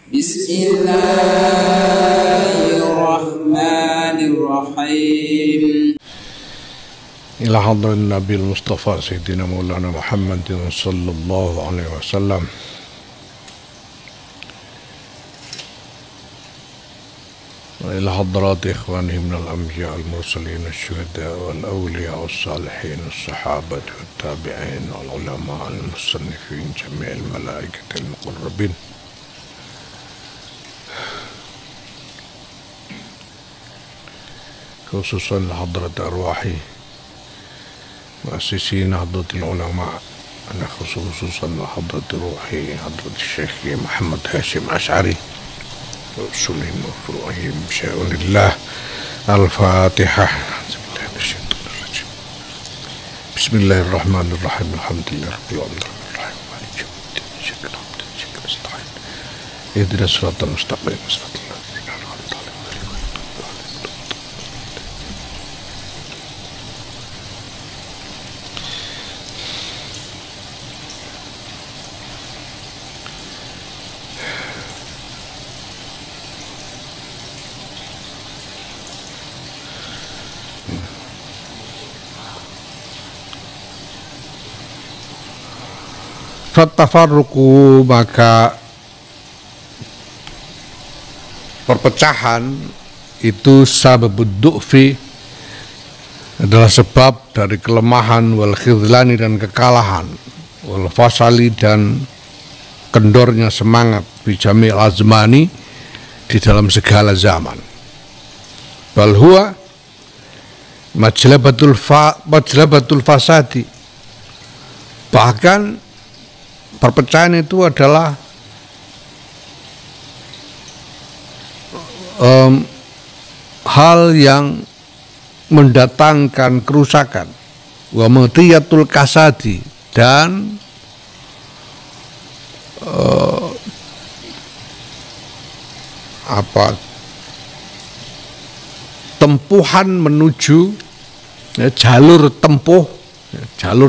Bismillahirrahmanirrahim. Ila hadrin Nabi Mustafa Sayyidina Maulana Muhammadin sallallahu alaihi wasallam. إلى حضرات إخوانه من الأنبياء المرسلين الشهداء والأولياء والصالحين الصحابة والتابعين والعلماء المصنفين جميع الملائكة المقربين خصوصا لحضرة أرواح مؤسسين حضرة العلماء أنا خصوصا لحضرة روحي حضرة الشيخ محمد هاشم أشعري رسولهم وفروعهم بشأن الله. الفاتحة. بسم الله الرحمن الرحيم الحمد لله رب العالمين الرحمن الرحيم اهدنا الصراط المستقيم صراط الذين أنعمت عليهم. Fatafarruqu, maka perpecahan itu sababud du'fi, adalah sebab dari kelemahan, wal khidlani dan kekalahan, wal fasali dan kendornya semangat, bijamil azmani di dalam segala zaman. Bal huwa majlabatul fasadi, bahkan perpecahan itu adalah hal yang mendatangkan kerusakan, wa mutiyatul kasadi, dan tempuhan menuju jalur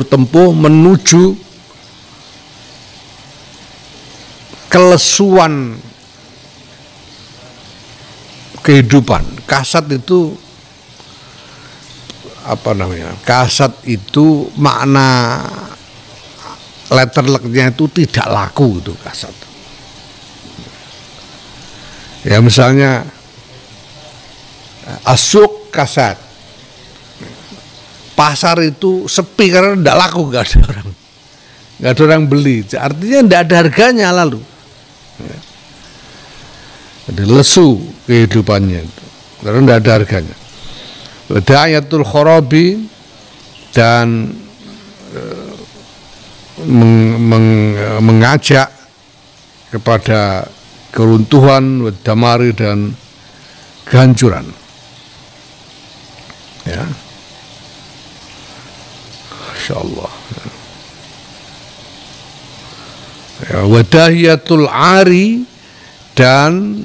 tempuh menuju kelesuan kehidupan. Kasad itu kasad itu makna letterleknya itu tidak laku, itu kasad. Ya misalnya asuk kasad, pasar itu sepi karena tidak laku, nggak ada orang beli, artinya tidak ada harganya lalu. Jadi lesu kehidupannya itu karena tidak ada harganya. Dayatul kharabi, dan mengajak kepada keruntuhan, damari, dan kehancuran. Ya, insyaallah. Ya, wadahiyatul ari, dan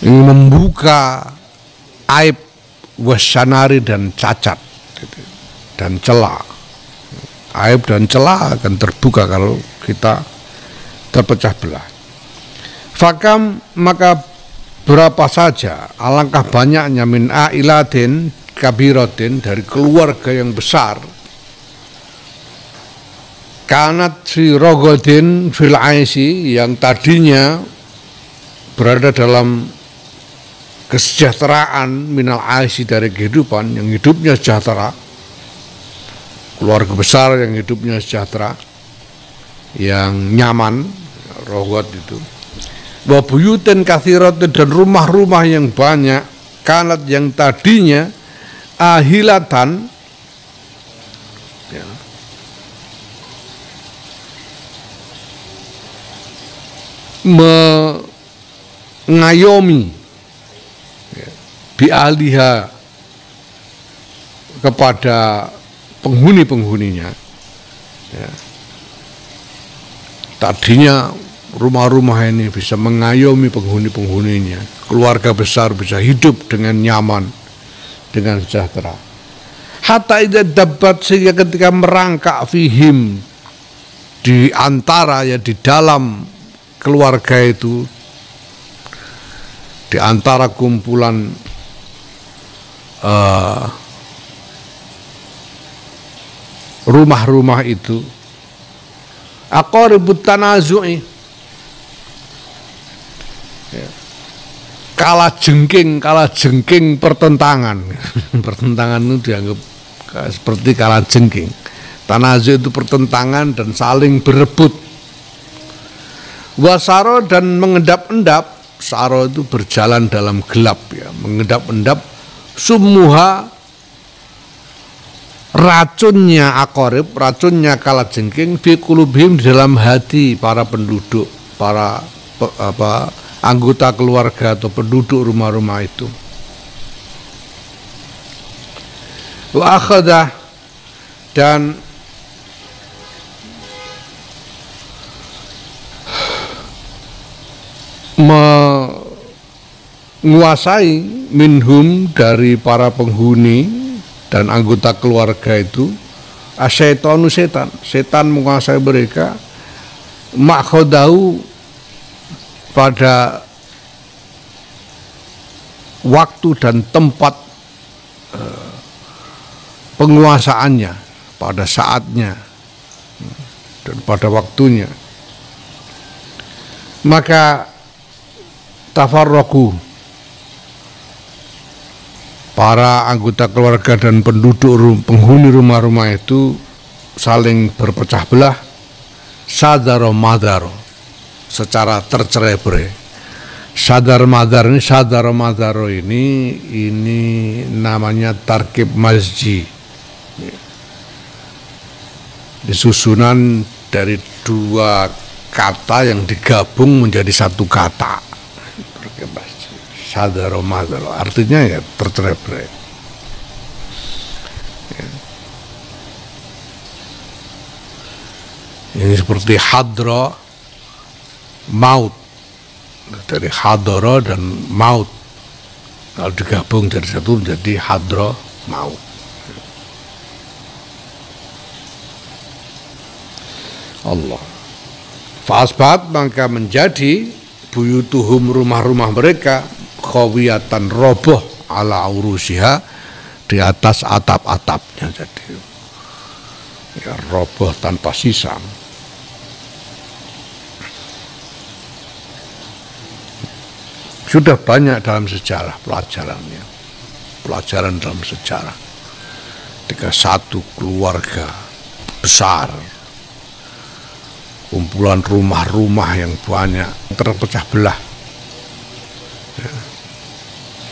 membuka aib, wasyanari, dan cacat dan celah. Aib dan celah akan terbuka kalau kita terpecah belah. Fakam, maka berapa saja, alangkah banyaknya, min ailatin kabiratin, dari keluarga yang besar, kanat fi rogodin fil aisi, yang tadinya berada dalam kesejahteraan, minal aisi, dari kehidupan, yang hidupnya sejahtera, keluarga besar yang hidupnya sejahtera, yang nyaman, rogot itu. Wa buyutin katsiratin, dan rumah-rumah yang banyak, kanat, yang tadinya ahilatan, ya, mengayomi, ya, bi'aliha, kepada penghuni-penghuninya, ya. Tadinya rumah-rumah ini bisa mengayomi penghuni-penghuninya, keluarga besar bisa hidup dengan nyaman, dengan sejahtera. Hatta idza dabbat, sehingga ketika merangkak fihim, di antara, ya di dalam keluarga itu, di antara kumpulan rumah-rumah itu, aqaribut tanazu'i, kala jengking pertentangan. Pertentangan itu dianggap seperti kala jengking. Tanazu itu pertentangan dan saling berebut. Wasaro, dan mengendap-endap. Saro itu berjalan dalam gelap, ya, mengendap-endap. Sumuha, racunnya aqarib, racunnya kala jengking, fi qulubihim, di dalam hati para penduduk, para anggota keluarga atau penduduk rumah-rumah itu. Wa akhadha, dan menguasai minhum, dari para penghuni dan anggota keluarga itu, asyaitonu, setan menguasai mereka, makhadahu, pada waktu dan tempat penguasaannya, pada saatnya dan pada waktunya. Maka tafarraqu, para anggota keluarga dan penduduk penghuni rumah-rumah itu saling berpecah belah, sadaro madaro, secara tercerai-berai. Sadaro madaro ini namanya tarkib masjid, disusunan dari dua kata yang digabung menjadi satu kata. Sadaro madaro artinya ya tercerai-berai. Ini seperti hadro maut, dari hadro dan maut, kalau digabung dari satu menjadi hadro maut. Allah. Fa'asbat, maka menjadi buyutuhum, rumah-rumah mereka, khawiyatan, roboh, ala urusiha, di atas atap-atapnya. Jadi ya roboh tanpa sisa. Sudah banyak dalam sejarah pelajaran dalam sejarah, ketika satu keluarga besar, kumpulan rumah-rumah yang banyak terpecah belah,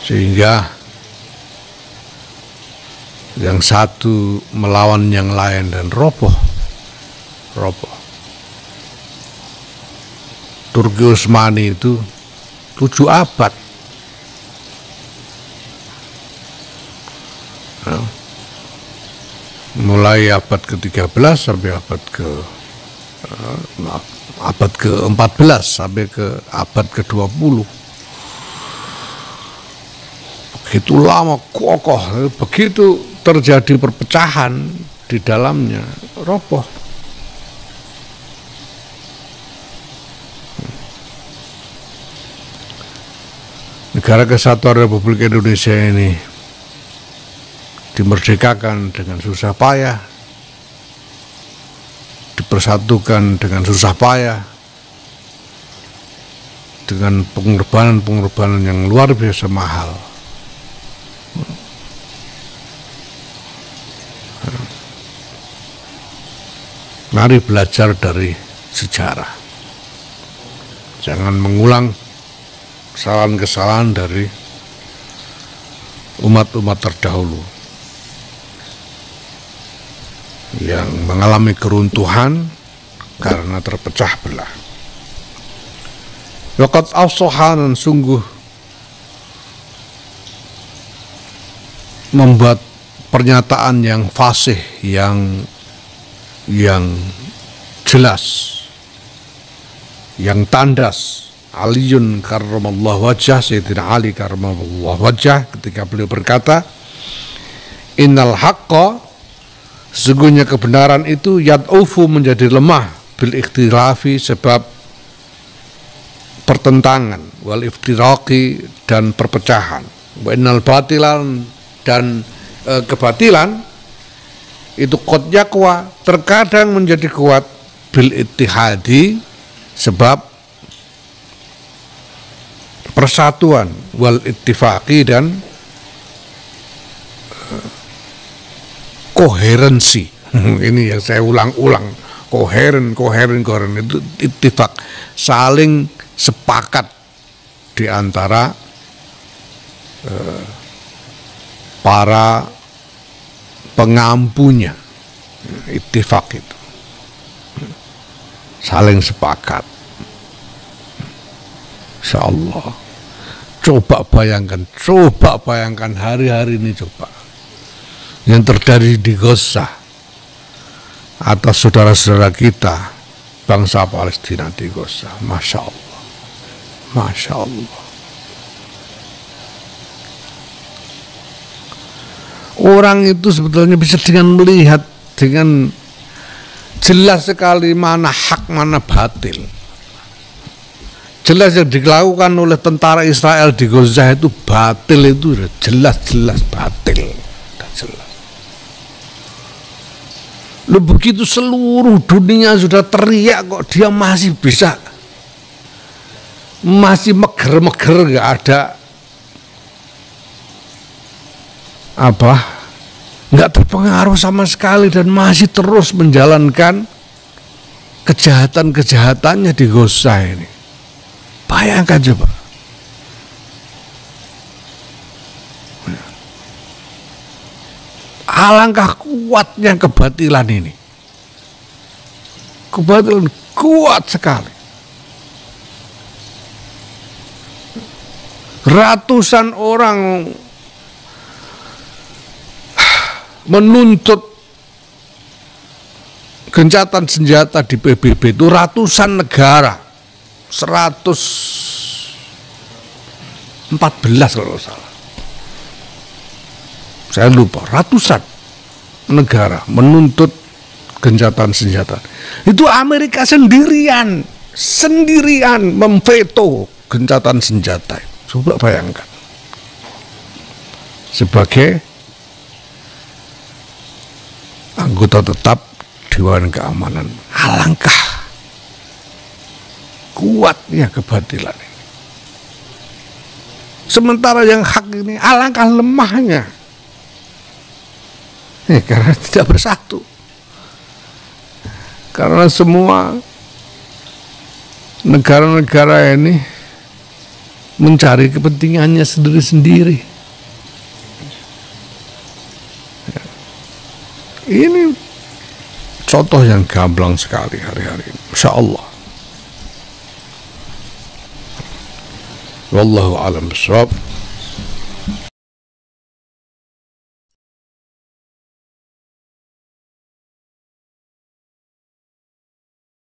sehingga yang satu melawan yang lain dan roboh. Turki Utsmani itu 7 abad, mulai abad ke-13 sampai abad ke-14 sampai ke abad ke-20. Begitu lama, kokoh. Begitu terjadi perpecahan di dalamnya, roboh. Negara Kesatuan Republik Indonesia ini dimerdekakan dengan susah payah, dipersatukan dengan susah payah, dengan pengorbanan yang luar biasa mahal. Mari belajar dari sejarah, jangan mengulang kesalahan-kesalahan dari umat-umat terdahulu yang mengalami keruntuhan karena terpecah belah. Waqad afsahan, sungguh membuat pernyataan yang fasih, yang jelas, yang tandas, Aliun karramallahu wajah, Sayyidina Ali karramallahu wajah, ketika beliau berkata, innal haqqa, sesungguhnya kebenaran itu yad'ufu, menjadi lemah, bil ikhtilafi, sebab pertentangan, wal iftiraqi, dan perpecahan, wa innal batilan, dan kebatilan itu qad yaqwa, terkadang menjadi kuat, bil ittihadi, sebab persatuan, wal ittifaqi, dan koherensi. Ini yang saya ulang-ulang, koheren itu ittifaq, saling sepakat di antara para pengampunya. Ittifaq itu saling sepakat. Insyaallah. Coba bayangkan hari-hari ini, coba yang terjadi di Gaza atas saudara-saudara kita bangsa Palestina di Gaza. Masya Allah, Masya Allah. Orang itu sebetulnya bisa dengan melihat dengan jelas sekali mana hak mana batil. Jelas yang dilakukan oleh tentara Israel di Gaza itu batil, itu jelas-jelas batil, jelas. Lu begitu seluruh dunia sudah teriak, kok dia masih bisa, masih meger-meger, gak ada nggak terpengaruh sama sekali, dan masih terus menjalankan kejahatan-kejahatannya di Gaza ini. Bayangkan coba. Alangkah kuatnya kebatilan ini. Kebatilan kuat sekali. Ratusan orang menuntut gencatan senjata di PBB itu, ratusan negara, 114 kalau salah, saya lupa, ratusan negara menuntut gencatan senjata. Itu Amerika sendirian memveto gencatan senjata. Coba bayangkan, sebagai anggota tetap Dewan Keamanan, alangkah kuatnya kebatilan ini. Sementara yang hak ini alangkah lemahnya, karena tidak bersatu. Karena semua negara-negara ini mencari kepentingannya sendiri-sendiri. Ini contoh yang gamblang sekali hari-hari ini, Masya Allah. Wallahu a'lam bishawab.